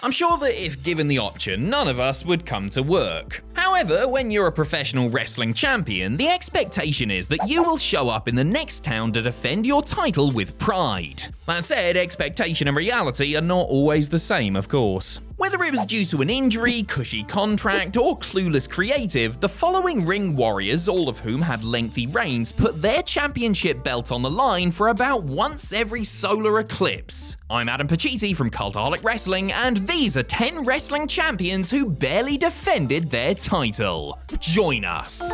I'm sure that if given the option, none of us would come to work. However, when you're a professional wrestling champion, the expectation is that you will show up in the next town to defend your title with pride. That said, expectation and reality are not always the same, of course. Whether it was due to an injury, cushy contract, or clueless creative, the following ring warriors, all of whom had lengthy reigns, put their championship belt on the line for about once every solar eclipse. I'm Adam Pacitti from Cultaholic Wrestling, and these are 10 wrestling champions who barely defended their title. Join us.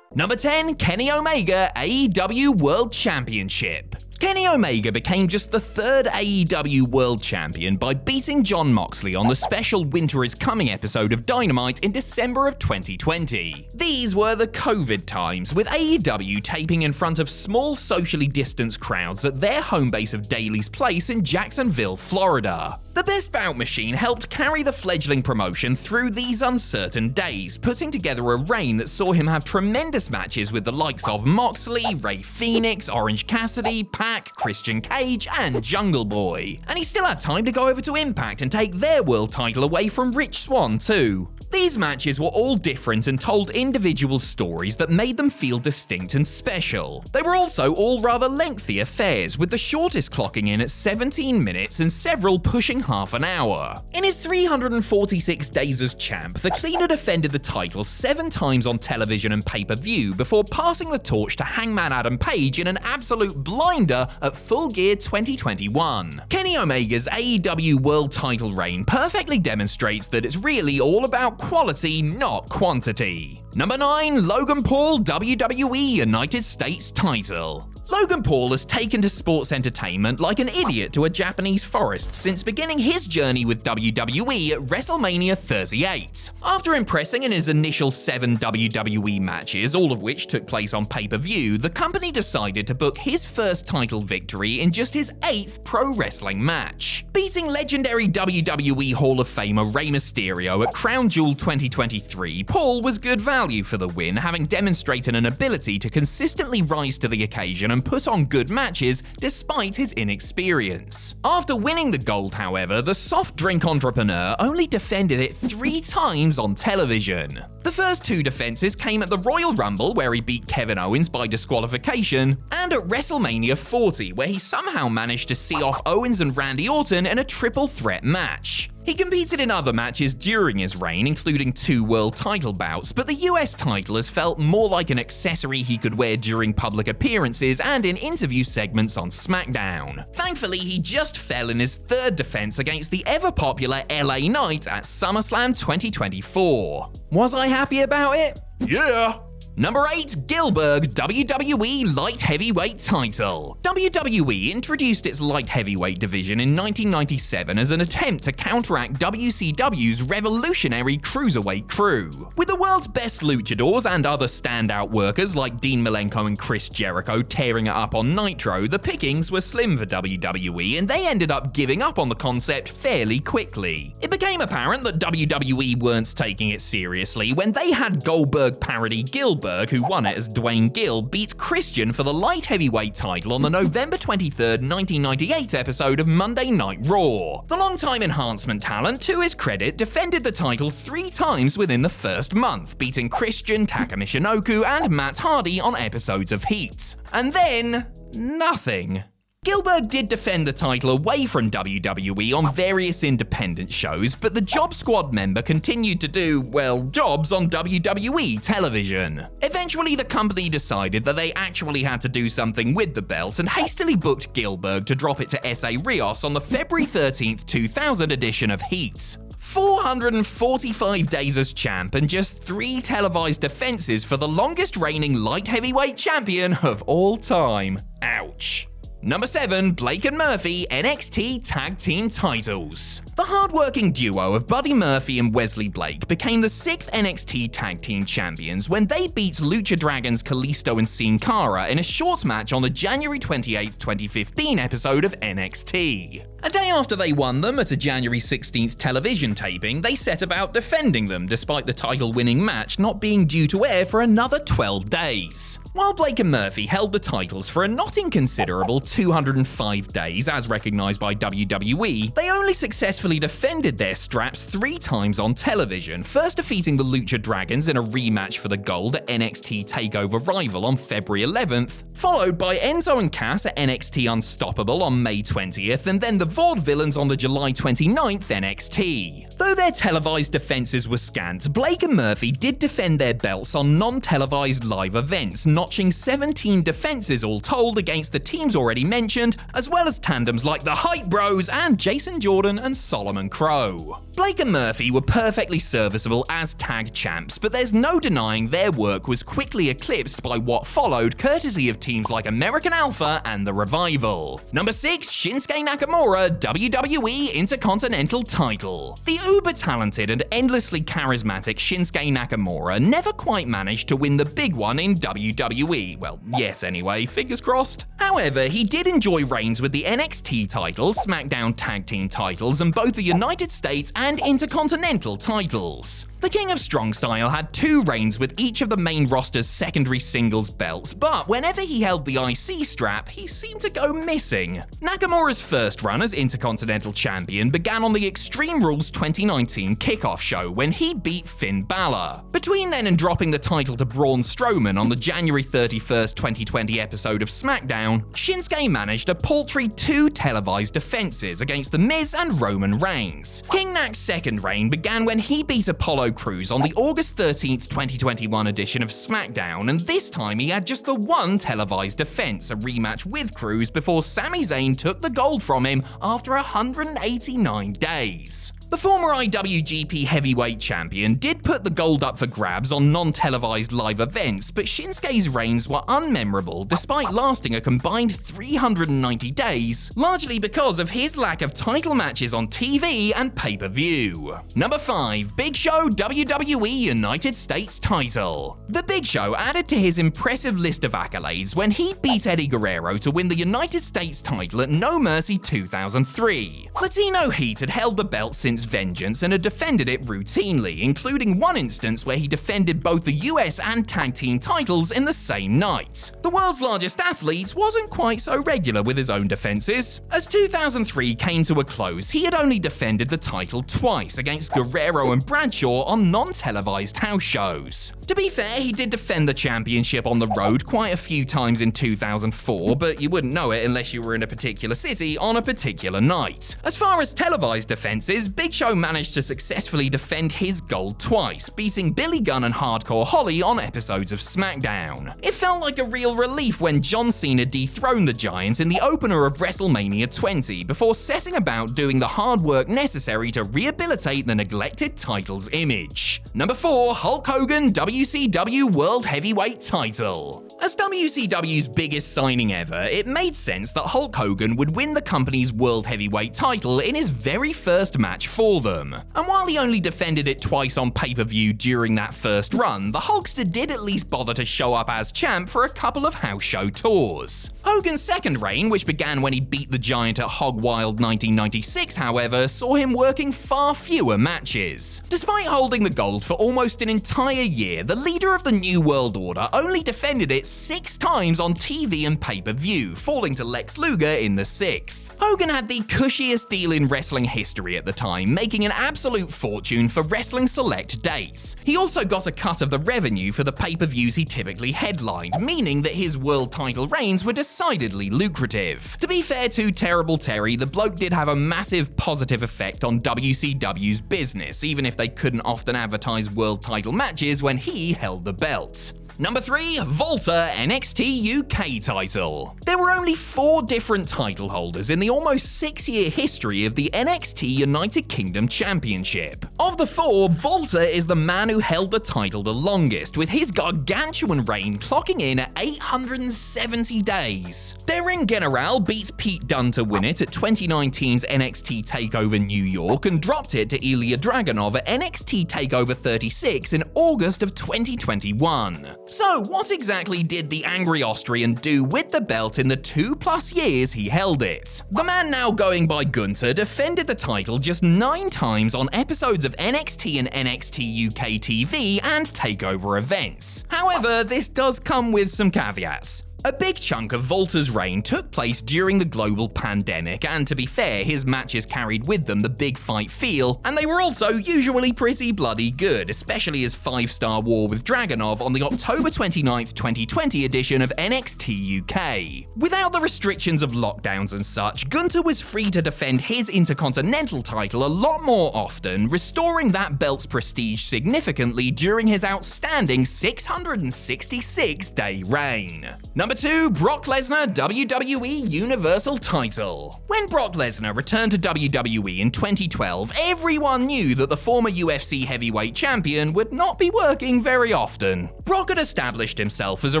Number 10, Kenny Omega, AEW World Championship. Kenny Omega became just the third AEW World Champion by beating Jon Moxley on the special Winter is Coming episode of Dynamite in December of 2020. These were the COVID times, with AEW taping in front of small socially distanced crowds at their home base of Daly's Place in Jacksonville, Florida. The Best Bout Machine helped carry the fledgling promotion through these uncertain days, putting together a reign that saw him have tremendous matches with the likes of Moxley, Rey Fenix, Orange Cassidy, Pac, Christian Cage, and Jungle Boy. And he still had time to go over to Impact and take their world title away from Rich Swann too. These matches were all different and told individual stories that made them feel distinct and special. They were also all rather lengthy affairs, with the shortest clocking in at 17 minutes and several pushing half an hour. In his 346 days as champ, the Cleaner defended the title 7 times on television and pay-per-view before passing the torch to Hangman Adam Page in an absolute blinder at Full Gear 2021. Kenny Omega's AEW World title reign perfectly demonstrates that it's really all about quality, not quantity. Number 9, Logan Paul, WWE United States title. Logan Paul has taken to sports entertainment like an idiot to a Japanese forest since beginning his journey with WWE at WrestleMania 38. After impressing in his initial 7 WWE matches, all of which took place on pay-per-view, the company decided to book his first title victory in just his 8th pro wrestling match. Beating legendary WWE Hall of Famer Rey Mysterio at Crown Jewel 2023, Paul was good value for the win, having demonstrated an ability to consistently rise to the occasion and put on good matches despite his inexperience. After winning the gold, however, the soft drink entrepreneur only defended it 3 times on television. The first 2 defenses came at the Royal Rumble, where he beat Kevin Owens by disqualification, and at WrestleMania 40, where he somehow managed to see off Owens and Randy Orton in a triple threat match. He competed in other matches during his reign, including 2 world title bouts, but the US title has felt more like an accessory he could wear during public appearances and in interview segments on SmackDown. Thankfully, he just fell in his 3rd defense against the ever-popular LA Knight at SummerSlam 2024. Was I happy about it? Yeah! Number 8, Goldberg, WWE Light Heavyweight title. WWE introduced its light heavyweight division in 1997 as an attempt to counteract WCW's revolutionary cruiserweight crew. With the world's best luchadors and other standout workers like Dean Malenko and Chris Jericho tearing it up on Nitro, the pickings were slim for WWE, and they ended up giving up on the concept fairly quickly. It became apparent that WWE weren't taking it seriously when they had Goldberg parody Goldberg, who won it as Dwayne Gill, beat Christian for the light heavyweight title on the November 23rd, 1998 episode of Monday Night Raw. The longtime enhancement talent, to his credit, defended the title 3 times within the first month, beating Christian, Taka Michinoku, and Matt Hardy on episodes of Heat. And then, nothing. Goldberg did defend the title away from WWE on various independent shows, but the Job Squad member continued to do, well, jobs on WWE television. Eventually, the company decided that they actually had to do something with the belt and hastily booked Goldberg to drop it to S.A. Rios on the February 13th, 2000 edition of Heat. 445 days as champ and just 3 televised defenses for the longest reigning light heavyweight champion of all time. Ouch. Number 7, Blake and Murphy, NXT Tag Team titles. The hard-working duo of Buddy Murphy and Wesley Blake became the 6th NXT Tag Team Champions when they beat Lucha Dragons Kalisto and Sin Cara in a short match on the January 28, 2015 episode of NXT. A day after they won them at a January 16th television taping, they set about defending them, despite the title-winning match not being due to air for another 12 days. While Blake and Murphy held the titles for a not inconsiderable 205 days, as recognized by WWE, they only successfully successfully defended their straps 3 times on television, first defeating the Lucha Dragons in a rematch for the gold at NXT TakeOver Rival on February 11th, followed by Enzo and Cass at NXT Unstoppable on May 20th, and then the Vaudevillains on the July 29th NXT. Though their televised defenses were scant, Blake and Murphy did defend their belts on non-televised live events, notching 17 defenses all told against the teams already mentioned, as well as tandems like the Hype Bros and Jason Jordan and Solomon Crow. Blake and Murphy were perfectly serviceable as tag champs, but there's no denying their work was quickly eclipsed by what followed, courtesy of teams like American Alpha and The Revival. Number 6, Shinsuke Nakamura, WWE Intercontinental Title. The uber-talented and endlessly charismatic Shinsuke Nakamura never quite managed to win the big one in WWE. Well, yes anyway, fingers crossed. However, he did enjoy reigns with the NXT title, SmackDown Tag Team titles, and both the United States and Intercontinental titles. The King of Strong Style had 2 reigns with each of the main roster's secondary singles belts, but whenever he held the IC strap, he seemed to go missing. Nakamura's first run as Intercontinental Champion began on the Extreme Rules 2019 kickoff show when he beat Finn Balor. Between then and dropping the title to Braun Strowman on the January 31st, 2020 episode of SmackDown, Shinsuke managed a paltry 2 televised defenses against The Miz and Roman Reigns. King Nak's second reign began when he beat Apollo Crews on the August 13th, 2021 edition of SmackDown, and this time he had just the 1 televised defense, a rematch with Crews before Sami Zayn took the gold from him after 189 days. The former IWGP Heavyweight Champion did put the gold up for grabs on non-televised live events, but Shinsuke's reigns were unmemorable despite lasting a combined 390 days, largely because of his lack of title matches on TV and pay-per-view. Number 5, Big Show WWE United States Title. The Big Show added to his impressive list of accolades when he beat Eddie Guerrero to win the United States title at No Mercy 2003. Latino Heat had held the belt since Vengeance and had defended it routinely, including one instance where he defended both the US and tag team titles in the same night. The world's largest athlete wasn't quite so regular with his own defenses. As 2003 came to a close, he had only defended the title twice against Guerrero and Bradshaw on non-televised house shows. To be fair, he did defend the championship on the road quite a few times in 2004, but you wouldn't know it unless you were in a particular city on a particular night. As far as televised defenses, Big Show managed to successfully defend his gold twice, beating Billy Gunn and Hardcore Holly on episodes of SmackDown. It felt like a real relief when John Cena dethroned the Giant in the opener of WrestleMania 20 before setting about doing the hard work necessary to rehabilitate the neglected title's image. Number 4, Hulk Hogan WCW World Heavyweight Title. As WCW's biggest signing ever, it made sense that Hulk Hogan would win the company's World Heavyweight title in his very first match for them. And while he only defended it twice on pay-per-view during that first run, the Hulkster did at least bother to show up as champ for a couple of house show tours. Hogan's second reign, which began when he beat the Giant at Hog Wild 1996, however, saw him working far fewer matches. Despite holding the gold for almost an entire year, the leader of the New World Order only defended it 6 times on TV and pay-per-view, falling to Lex Luger in the 6th. Hogan had the cushiest deal in wrestling history at the time, making an absolute fortune for wrestling select dates. He also got a cut of the revenue for the pay-per-views he typically headlined, meaning that his world title reigns were decidedly lucrative. To be fair to Terrible Terry, the bloke did have a massive positive effect on WCW's business, even if they couldn't often advertise world title matches when he held the belt. Number 3, Vater NXT UK Title. There were only 4 different title holders in the almost 6-year history of the NXT United Kingdom Championship. Of the 4, Vater is the man who held the title the longest, with his gargantuan reign clocking in at 870 days. Derin General beat Pete Dunne to win it at 2019's NXT TakeOver New York and dropped it to Ilya Dragunov at NXT TakeOver 36 in August of 2021. So, what exactly did the angry Austrian do with the belt in the 2+ years he held it? The man now going by Gunter defended the title just 9 times on episodes of NXT and NXT UK TV and TakeOver events. However, this does come with some caveats. A big chunk of Walter's reign took place during the global pandemic, and to be fair, his matches carried with them the big fight feel, and they were also usually pretty bloody good, especially his 5-star war with Dragunov on the October 29th, 2020 edition of NXT UK. Without the restrictions of lockdowns and such, Gunther was free to defend his Intercontinental title a lot more often, restoring that belt's prestige significantly during his outstanding 666-day reign. Number 2, Brock Lesnar WWE Universal Title. When Brock Lesnar returned to WWE in 2012, everyone knew that the former UFC heavyweight champion would not be working very often. Brock had established himself as a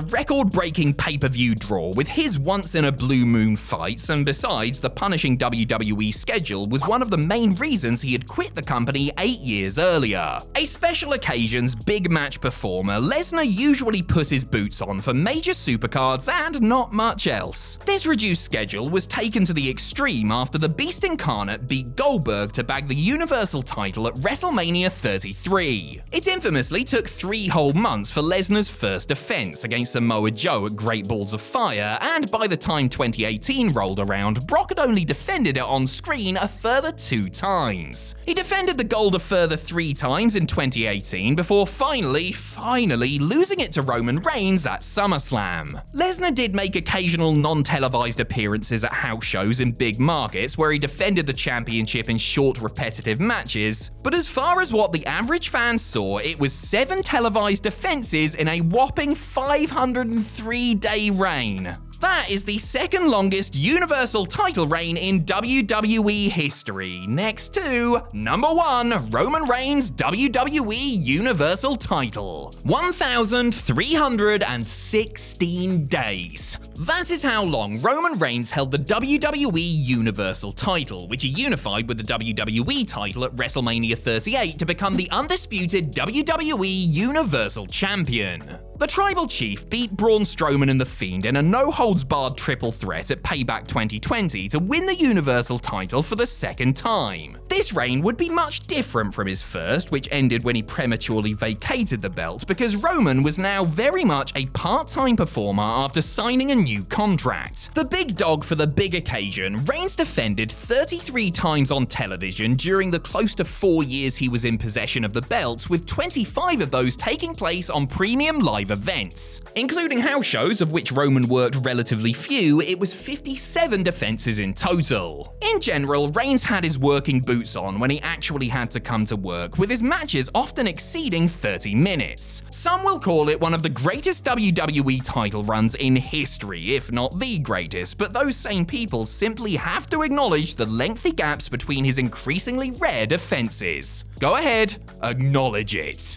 record-breaking pay-per-view draw with his once-in-a-blue-moon fights, and besides, the punishing WWE schedule was one of the main reasons he had quit the company 8 years earlier. A special occasions big match performer, Lesnar usually put his boots on for major supercards and not much else. This reduced schedule was taken to the extreme after the Beast Incarnate beat Goldberg to bag the Universal title at WrestleMania 33. It infamously took 3 whole months for Lesnar's first defense against Samoa Joe at Great Balls of Fire, and by the time 2018 rolled around, Brock had only defended it on screen a further 2 times. He defended the gold a further 3 times in 2018 before finally losing it to Roman Reigns at SummerSlam. Lesnar did make occasional non-televised appearances at house shows in big markets where he defended the championship in short repetitive matches, but as far as what the average fan saw, it was 7 televised defenses in a whopping 503-day reign. That is the second longest Universal title reign in WWE history, next to number 1, Roman Reigns' WWE Universal title. 1,316 days. That is how long Roman Reigns held the WWE Universal title, which he unified with the WWE title at WrestleMania 38 to become the undisputed WWE Universal Champion. The Tribal Chief beat Braun Strowman and The Fiend in a no-holds-barred triple threat at Payback 2020 to win the Universal title for the second time. This reign would be much different from his first, which ended when he prematurely vacated the belt, because Roman was now very much a part-time performer after signing a new contract. The big dog for the big occasion, Reigns defended 33 times on television during the close to 4 years he was in possession of the belt, with 25 of those taking place on premium live events. Including house shows, of which Roman worked relatively few, it was 57 defenses in total. In general, Reigns had his working boots on when he actually had to come to work, with his matches often exceeding 30 minutes. Some will call it one of the greatest WWE title runs in history, if not the greatest, but those same people simply have to acknowledge the lengthy gaps between his increasingly rare defenses. Go ahead, acknowledge it.